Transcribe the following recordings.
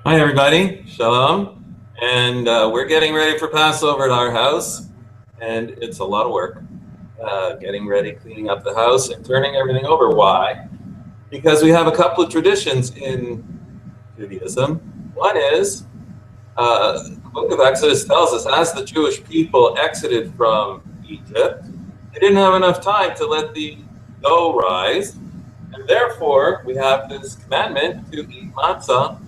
Hi, everybody. Shalom. And we're getting ready for Passover at our house, and it's a lot of work. Getting ready, cleaning up the house, and turning everything over. Why? Because we have a couple of traditions in Judaism. One is the book of Exodus tells us as the Jewish people exited from Egypt, they didn't have enough time to let the dough rise, and therefore we have this commandment to eat matzah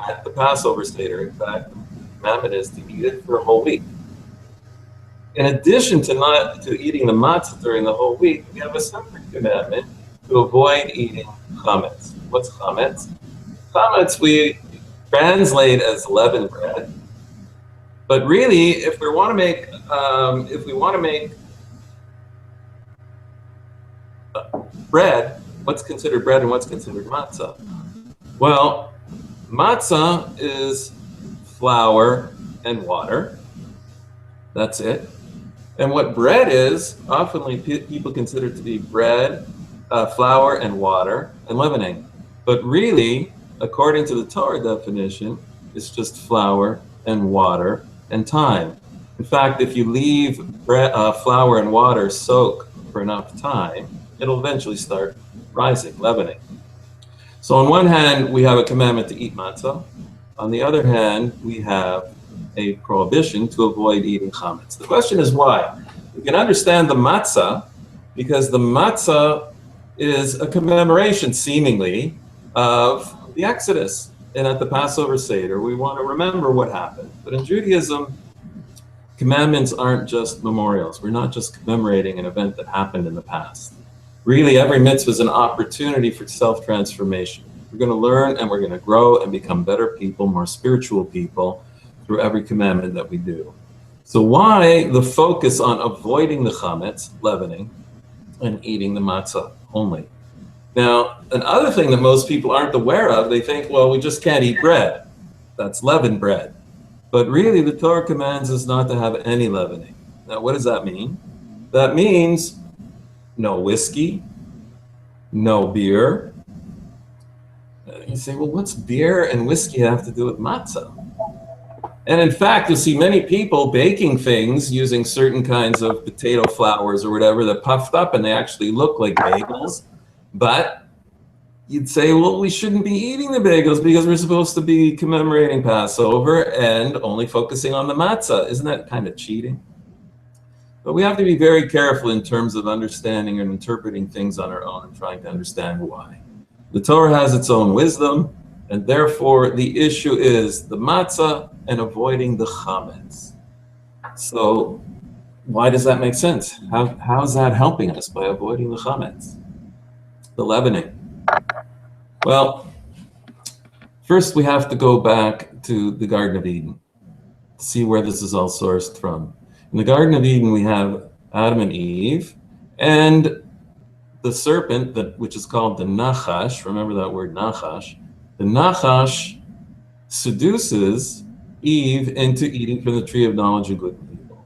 at the Passover Seder. In fact, the commandment is to eat it for a whole week. In addition to eating the matzah during the whole week, we have a separate commandment to avoid eating chametz. What's chametz? Chametz we translate as leavened bread, but really, if we want to make bread, what's considered bread and what's considered matzah? Well, matzah is flour and water. That's it. And what bread is, often people consider to be bread, flour and water and leavening. But really, according to the Torah definition, it's just flour and water and time. In fact, if you leave flour and water soak for enough time, it'll eventually start rising, leavening. So on one hand, we have a commandment to eat matzah. On the other hand, we have a prohibition to avoid eating chametz. The question is why? We can understand the matzah because the matzah is a commemoration, seemingly, of the Exodus. And at the Passover Seder, we want to remember what happened. But in Judaism, commandments aren't just memorials. We're not just commemorating an event that happened in the past. Really, every mitzvah is an opportunity for self-transformation. We're going to learn and we're going to grow and become better people, more spiritual people, through every commandment that we do. So why the focus on avoiding the chametz, leavening, and eating the matzah only? Now, another thing that most people aren't aware of, they think, well, we just can't eat bread. That's leavened bread. But really, the Torah commands us not to have any leavening. Now, what does that mean? That means no whiskey, no beer. You say, well, what's beer and whiskey have to do with matzah? And in fact, you'll see many people baking things using certain kinds of potato flours or whatever that puffed up and they actually look like bagels. But you'd say, well, we shouldn't be eating the bagels because we're supposed to be commemorating Passover and only focusing on the matzah. Isn't that kind of cheating? But we have to be very careful in terms of understanding and interpreting things on our own and trying to understand why. The Torah has its own wisdom, and therefore the issue is the matzah and avoiding the chametz. So why does that make sense? How is that helping us by avoiding the chametz, the leavening? Well, first we have to go back to the Garden of Eden to see where this is all sourced from. In the Garden of Eden, we have Adam and Eve, and the serpent, which is called the Nachash. Remember that word Nachash. The Nachash seduces Eve into eating from the tree of knowledge of good and evil,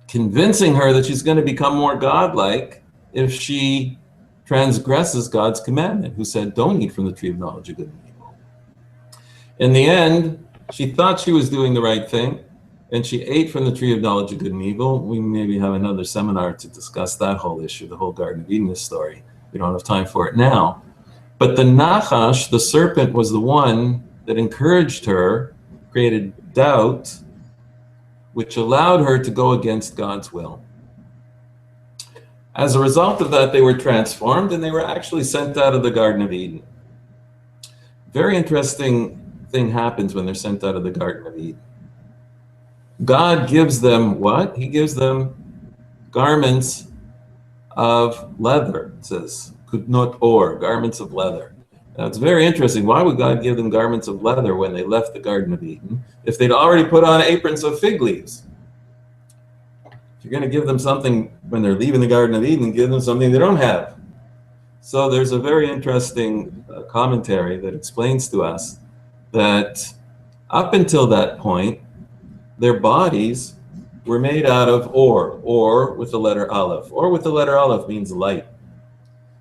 convincing her that she's going to become more godlike if she transgresses God's commandment, who said, don't eat from the tree of knowledge of good and evil. In the end, she thought she was doing the right thing, and she ate from the tree of knowledge of good and evil. We maybe have another seminar to discuss that whole issue, the whole Garden of Eden story. We don't have time for it now. But the Nachash, the serpent, was the one that encouraged her, created doubt, which allowed her to go against God's will. As a result of that, they were transformed and they were actually sent out of the Garden of Eden. Very interesting thing happens when they're sent out of the Garden of Eden. God gives them what? He gives them garments of leather. It says, kutnot or, garments of leather. Now, it's very interesting. Why would God give them garments of leather when they left the Garden of Eden if they'd already put on aprons of fig leaves? If you're going to give them something when they're leaving the Garden of Eden, give them something they don't have. So there's a very interesting commentary that explains to us that up until that point, their bodies were made out of or with the letter aleph. Or with the letter aleph means light.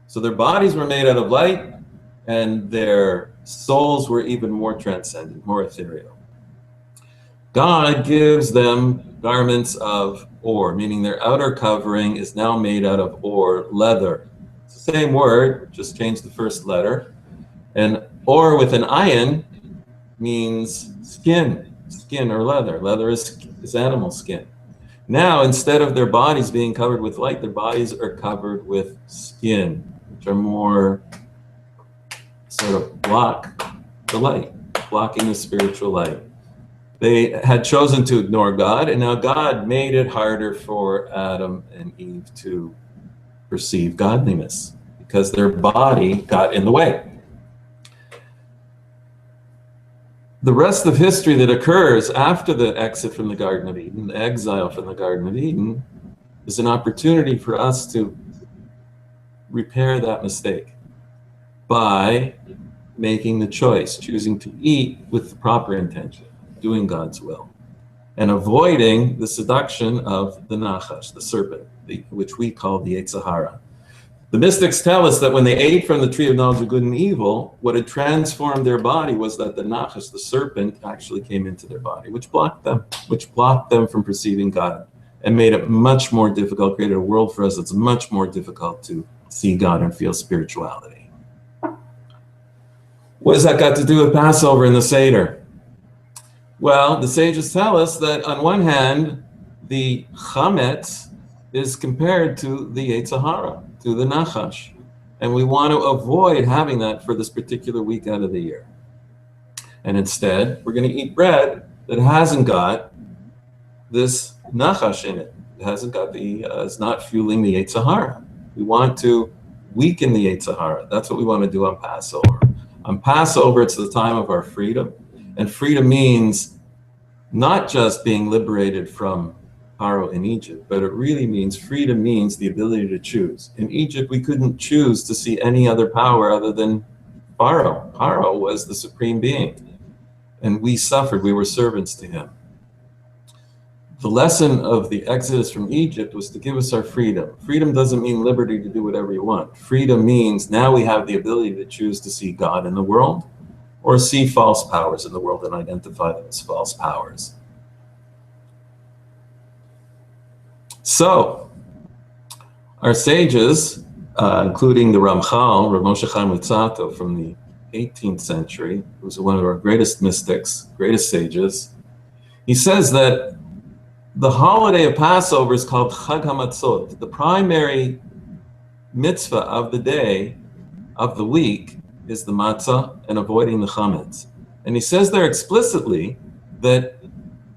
So their bodies were made out of light, and their souls were even more transcendent, more ethereal. God gives them garments of ore, meaning their outer covering is now made out of ore, leather. It's the same word, just change the first letter. And ore with an ayin means skin or leather. Leather is animal skin. Now, instead of their bodies being covered with light, their bodies are covered with skin, which are more sort of block the light, blocking the spiritual light. They had chosen to ignore God, and now God made it harder for Adam and Eve to perceive godliness because their body got in the way. The rest of history that occurs after the exit from the Garden of Eden, the exile from the Garden of Eden, is an opportunity for us to repair that mistake by making the choice, choosing to eat with the proper intention, doing God's will, and avoiding the seduction of the nachash, the serpent, which we call the Yetzirah. The mystics tell us that when they ate from the tree of knowledge of good and evil, what had transformed their body was that the nachash, the serpent, actually came into their body, which blocked them from perceiving God and made it much more difficult, created a world for us that's much more difficult to see God and feel spirituality. What has that got to do with Passover and the Seder? Well, the sages tell us that on one hand, the chametz is compared to the Yetzirah, to the nachash. And we want to avoid having that for this particular week out of the year. And instead, we're going to eat bread that hasn't got this nachash in it. It hasn't got it's not fueling the Yetzirah. We want to weaken the Yetzirah. That's what we want to do on Passover. On Passover, it's the time of our freedom. And freedom means not just being liberated from Paro in Egypt, but it really means freedom means the ability to choose. In Egypt, we couldn't choose to see any other power other than Paro. Paro was the supreme being, and we suffered. We were servants to him. The lesson of the Exodus from Egypt was to give us our freedom. Freedom doesn't mean liberty to do whatever you want. Freedom means now we have the ability to choose to see God in the world or see false powers in the world and identify them as false powers. So, our sages, including the Ramchal, Rav Moshe Chaim Luzzatto from the 18th century, who was one of our greatest mystics, greatest sages, he says that the holiday of Passover is called Chag HaMatzot. The primary mitzvah of the day, of the week, is the matzah and avoiding the chametz. And he says there explicitly that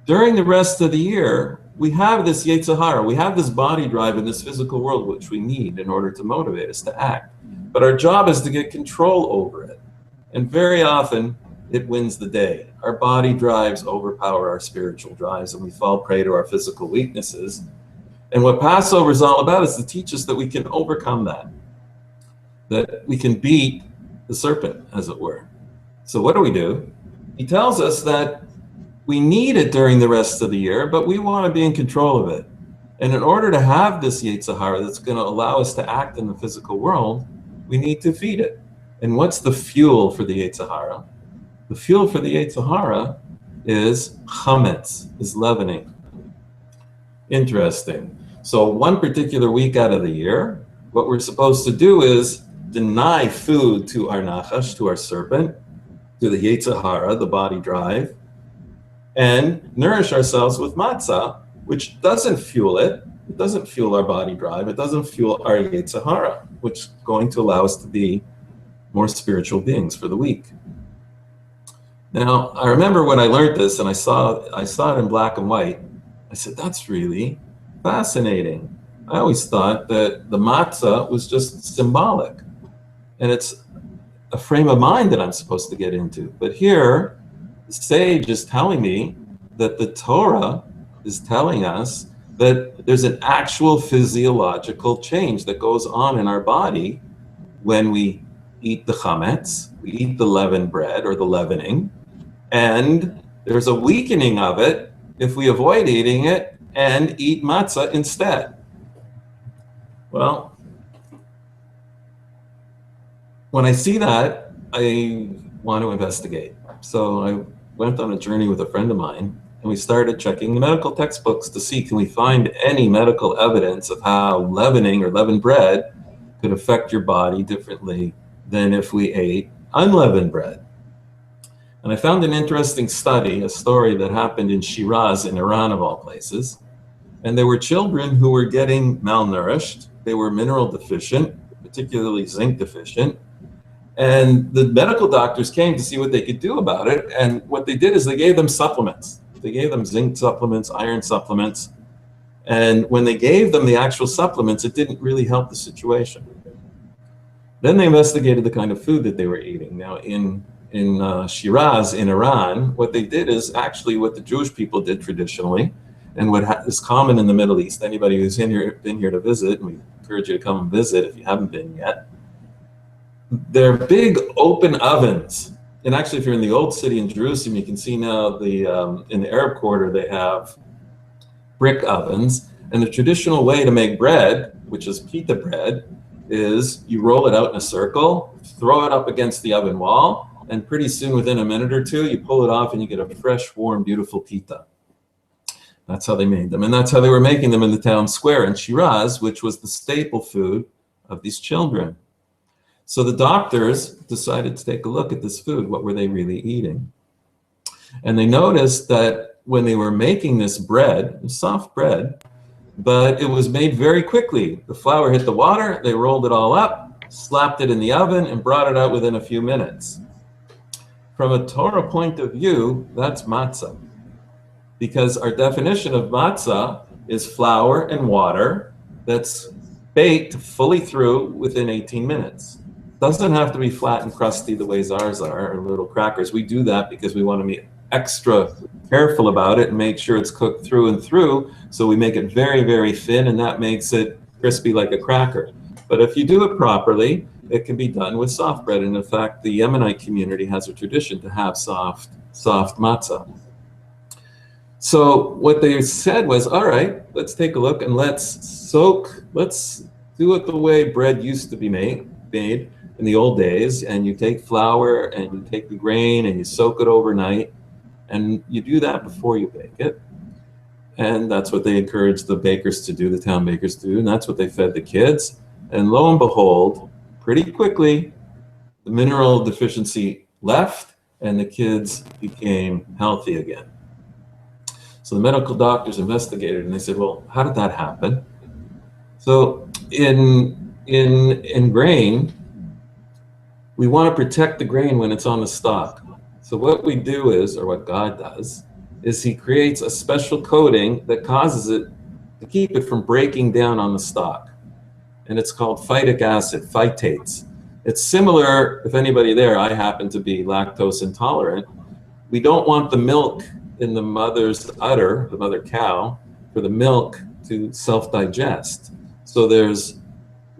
during the rest of the year, we have this Yetzirah, we have this body drive in this physical world, which we need in order to motivate us to act. But our job is to get control over it. And very often, it wins the day. Our body drives overpower our spiritual drives, and we fall prey to our physical weaknesses. And what Passover is all about is to teach us that we can overcome that we can beat the serpent, as it were. So what do? He tells us that we need it during the rest of the year, but we want to be in control of it. And in order to have this Yetzirah that's going to allow us to act in the physical world, we need to feed it. And what's the fuel for the Yetzirah? The fuel for the Yetzirah is chametz, is leavening. Interesting. So one particular week out of the year, what we're supposed to do is deny food to our nachash, to our serpent, to the Yetzirah, the body drive, and nourish ourselves with matzah, which doesn't fuel it. It doesn't fuel our body drive. It doesn't fuel our Yetzirah, which is going to allow us to be more spiritual beings for the week. Now, I remember when I learned this and I saw it in black and white, I said, that's really fascinating. I always thought that the matzah was just symbolic, and it's a frame of mind that I'm supposed to get into. But here, the sage is telling me that the Torah is telling us that there's an actual physiological change that goes on in our body when we eat the chametz, we eat the leavened bread or the leavening, and there's a weakening of it if we avoid eating it and eat matzah instead. Well, when I see that, I want to investigate. So I went on a journey with a friend of mine, and we started checking the medical textbooks to see, can we find any medical evidence of how leavening or leavened bread could affect your body differently than if we ate unleavened bread. And I found an interesting study, a story that happened in Shiraz in Iran, of all places. And there were children who were getting malnourished. They were mineral deficient, particularly zinc deficient. And the medical doctors came to see what they could do about it. And what they did is they gave them supplements. They gave them zinc supplements, iron supplements. And when they gave them the actual supplements, it didn't really help the situation. Then they investigated the kind of food that they were eating. Now, in Shiraz, in Iran, what they did is actually what the Jewish people did traditionally, and what is common in the Middle East. Anybody who's been here to visit, and we encourage you to come and visit if you haven't been yet. They're big open ovens. And actually, if you're in the old city in Jerusalem, you can see now in the Arab quarter, they have brick ovens. And the traditional way to make bread, which is pita bread, is you roll it out in a circle, throw it up against the oven wall, and pretty soon, within a minute or two, you pull it off and you get a fresh, warm, beautiful pita. That's how they made them. And that's how they were making them in the town square in Shiraz, which was the staple food of these children. So the doctors decided to take a look at this food. What were they really eating? And they noticed that when they were making this bread, soft bread, but it was made very quickly. The flour hit the water, they rolled it all up, slapped it in the oven, and brought it out within a few minutes. From a Torah point of view, that's matzah. Because our definition of matzah is flour and water that's baked fully through within 18 minutes. Doesn't have to be flat and crusty the way ours are, or little crackers. We do that because we want to be extra careful about it and make sure it's cooked through and through. So we make it very, very thin, and that makes it crispy like a cracker. But if you do it properly, it can be done with soft bread. And in fact, the Yemenite community has a tradition to have soft matzah. So what they said was, all right, let's take a look and let's do it the way bread used to be made in the old days. And you take flour and you take the grain and you soak it overnight, and you do that before you bake it. And that's what they encouraged the bakers to do, the town bakers to do, and that's what they fed the kids. And lo and behold, pretty quickly, the mineral deficiency left and the kids became healthy again. So the medical doctors investigated, and they said, well, how did that happen? So in grain, we want to protect the grain when it's on the stalk. So what we do is, or what God does, is he creates a special coating that causes it to keep it from breaking down on the stalk. And it's called phytic acid, phytates. It's similar, if anybody there, I happen to be lactose intolerant. We don't want the milk in the mother's udder, the mother cow, for the milk to self-digest. So there's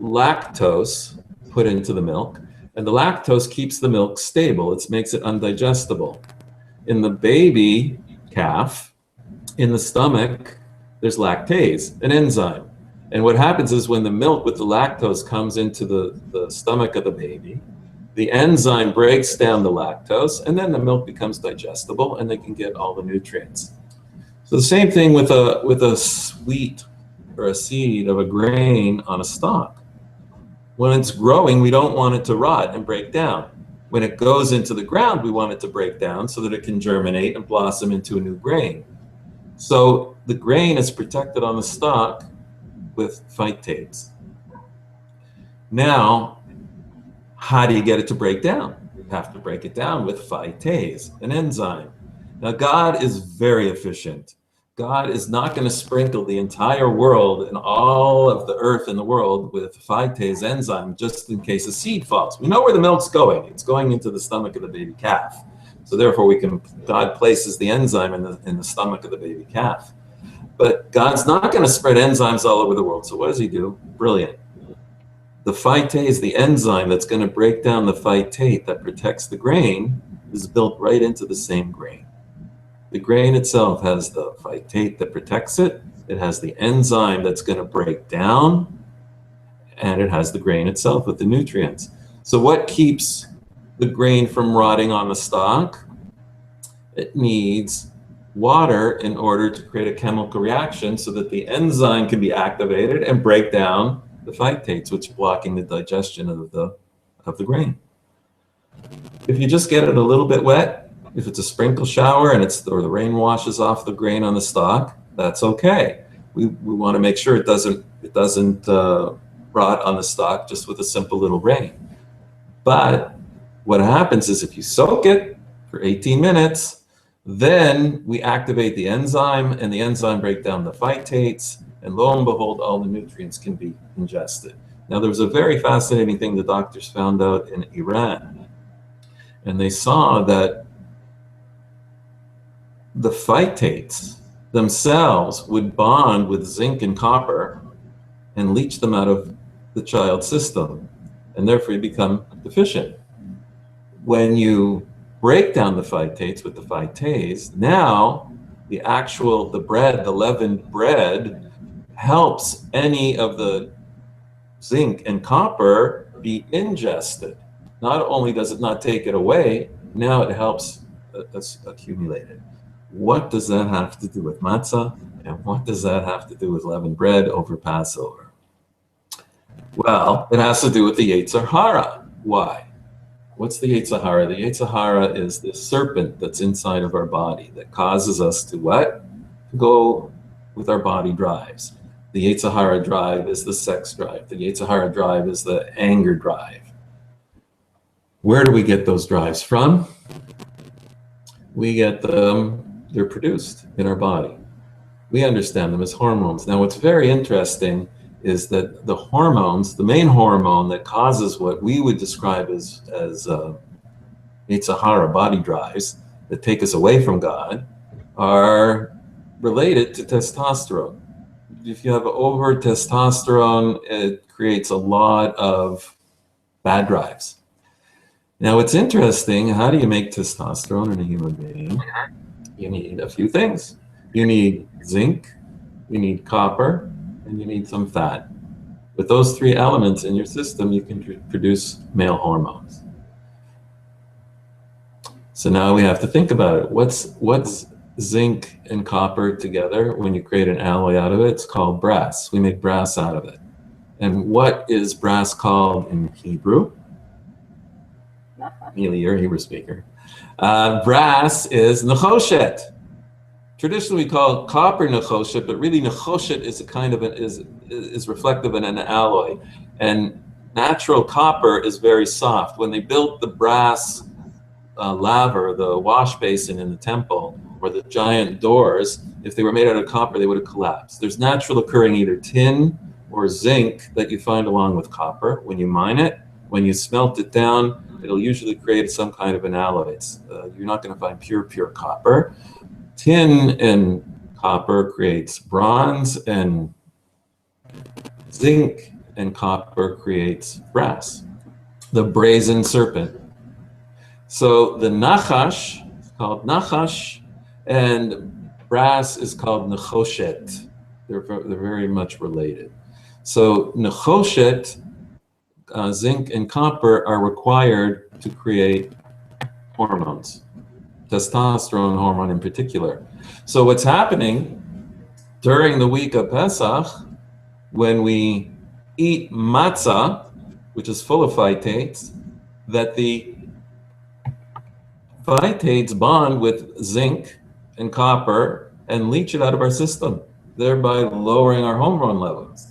lactose put into the milk, and the lactose keeps the milk stable. It makes it undigestible. In the baby calf, in the stomach, there's lactase, an enzyme. And what happens is when the milk with the lactose comes into the stomach of the baby, the enzyme breaks down the lactose, and then the milk becomes digestible, and they can get all the nutrients. So the same thing with a sweet or a seed of a grain on a stalk. When it's growing, we don't want it to rot and break down. When it goes into the ground, we want it to break down so that it can germinate and blossom into a new grain. So the grain is protected on the stalk with phytates. Now, how do you get it to break down? You have to break it down with phytase, an enzyme. Now, God is very efficient. God is not going to sprinkle the entire world and all of the earth in the world with phytase enzyme just in case a seed falls. We know where the milk's going. It's going into the stomach of the baby calf. So therefore, God places the enzyme in the stomach of the baby calf. But God's not going to spread enzymes all over the world. So what does he do? Brilliant. The phytase, the enzyme that's going to break down the phytate that protects the grain, is built right into the same grain. The grain itself has the phytate that protects it. It has the enzyme that's going to break down, and it has the grain itself with the nutrients. So what keeps the grain from rotting on the stalk. It needs water in order to create a chemical reaction so that the enzyme can be activated and break down the phytates, which are blocking the digestion of the grain. If you just get it a little bit wet, if it's a sprinkle shower and or the rain washes off the grain on the stalk, that's okay. We want to make sure it doesn't rot on the stalk just with a simple little rain. But what happens is if you soak it for 18 minutes, then we activate the enzyme, and the enzyme break down the phytates, and lo and behold, all the nutrients can be ingested. Now, there was a very fascinating thing the doctors found out in Iran, and they saw that the phytates themselves would bond with zinc and copper and leach them out of the child's system, and therefore you become deficient. When you break down the phytates with the phytase, now the bread, the leavened bread, helps any of the zinc and copper be ingested. Not only does it not take it away, now it helps accumulate it. What does that have to do with matzah? And what does that have to do with leavened bread over Passover? Well, it has to do with the Yetzer Hara. Why? What's the Yetzer Hara? The Yetzer Hara is the serpent that's inside of our body that causes us to what? To go with our body drives. The Yetzer Hara drive is the sex drive. The Yetzer Hara drive is the anger drive. Where do we get those drives from? We get them, they're produced in our body. We understand them as hormones. Now, what's very interesting is that the hormones, the main hormone that causes what we would describe as Yetzer Hara body drives that take us away from God are related to testosterone. If you have over testosterone, it creates a lot of bad drives. Now, it's interesting, how do you make testosterone in a human being? You need a few things. You need zinc, you need copper, and you need some fat. With those three elements in your system, you can produce male hormones. So now we have to think about it. What's zinc and copper together? When you create an alloy out of it, it's called brass. We make brass out of it. And what is brass called in Hebrew? Neely, you're a Hebrew speaker. Brass is nechoshet. Traditionally, we call it copper nechoshet, but really nechoshet is a kind of is reflective in an alloy, and natural copper is very soft. When they built the brass laver, the wash basin in the temple, or the giant doors, if they were made out of copper, they would have collapsed. There's natural occurring either tin or zinc that you find along with copper when you mine it. When you smelt it down, it'll usually create some kind of an alloy. You're not going to find pure copper. Tin and copper creates bronze, and zinc and copper creates brass, the brazen serpent. So the nachash is called nachash, and brass is called nechoshet. They're very much related. So nechoshet, zinc and copper are required to create hormones, testosterone hormone in particular. So what's happening during the week of Pesach, when we eat matzah, which is full of phytates, that the phytates bond with zinc and copper and leach it out of our system, thereby lowering our hormone levels.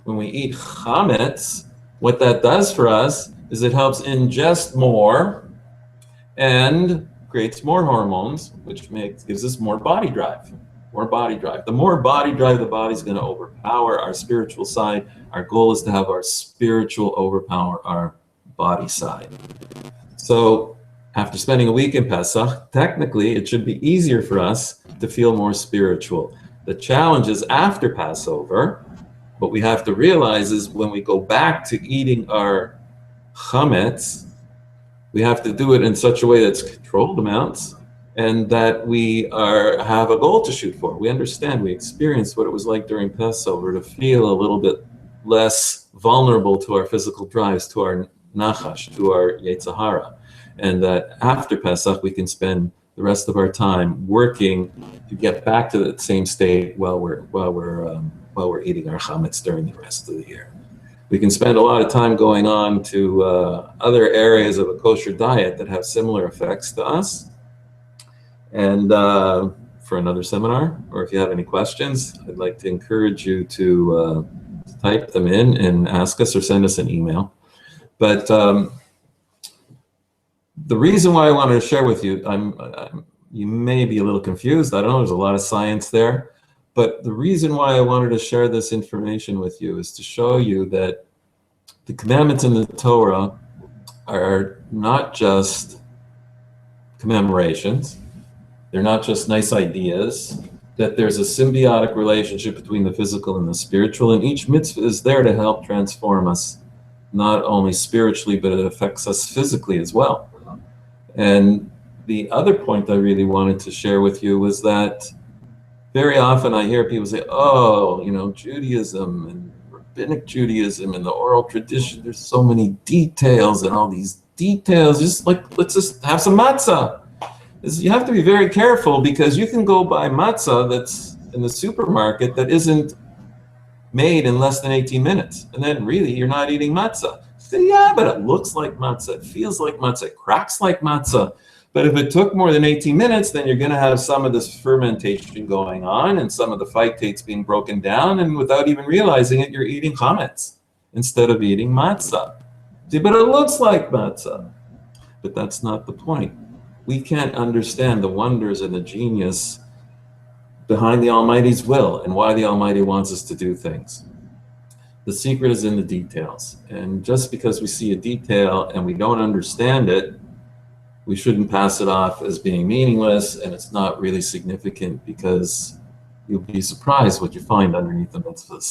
When we eat chametz, what that does for us is it helps ingest more and creates more hormones, which gives us more body drive. More body drive. The more body drive the body's going to overpower our spiritual side. Our goal is to have our spiritual overpower our body side. So after spending a week in Pesach, technically it should be easier for us to feel more spiritual. The challenge is after Passover. What we have to realize is when we go back to eating our chametz, we have to do it in such a way that's controlled amounts and that we have a goal to shoot for. We understand, we experience what it was like during Passover to feel a little bit less vulnerable to our physical drives, to our nachash, to our Yetzer Hara. and that after Pesach we can spend the rest of our time working to get back to that same state while we're eating our chametz during the rest of the year. We can spend a lot of time going on to other areas of a kosher diet that have similar effects to us. And for another seminar, or if you have any questions, I'd like to encourage you to type them in and ask us or send us an email. But the reason why I wanted to share with you, you may be a little confused. I don't know, there's a lot of science there. But the reason why I wanted to share this information with you is to show you that the commandments in the Torah are not just commemorations. They're not just nice ideas, that there's a symbiotic relationship between the physical and the spiritual, and each mitzvah is there to help transform us, not only spiritually, but it affects us physically as well. And the other point I really wanted to share with you was that very often I hear people say, oh, you know, Judaism and rabbinic Judaism and the oral tradition, there's so many details, and all these details, just like, let's just have some matzah. You have to be very careful, because you can go buy matzah that's in the supermarket that isn't made in less than 18 minutes. And then really you're not eating matzah. You say, yeah, but it looks like matzah, it feels like matzah, it cracks like matzah. But if it took more than 18 minutes, then you're going to have some of this fermentation going on and some of the phytates being broken down, and without even realizing it, you're eating chametz instead of eating matzah. See, but it looks like matzah. But that's not the point. We can't understand the wonders and the genius behind the Almighty's will and why the Almighty wants us to do things. The secret is in the details. And just because we see a detail and we don't understand it, we shouldn't pass it off as being meaningless, and it's not really significant, because you'll be surprised what you find underneath the mitzvahs.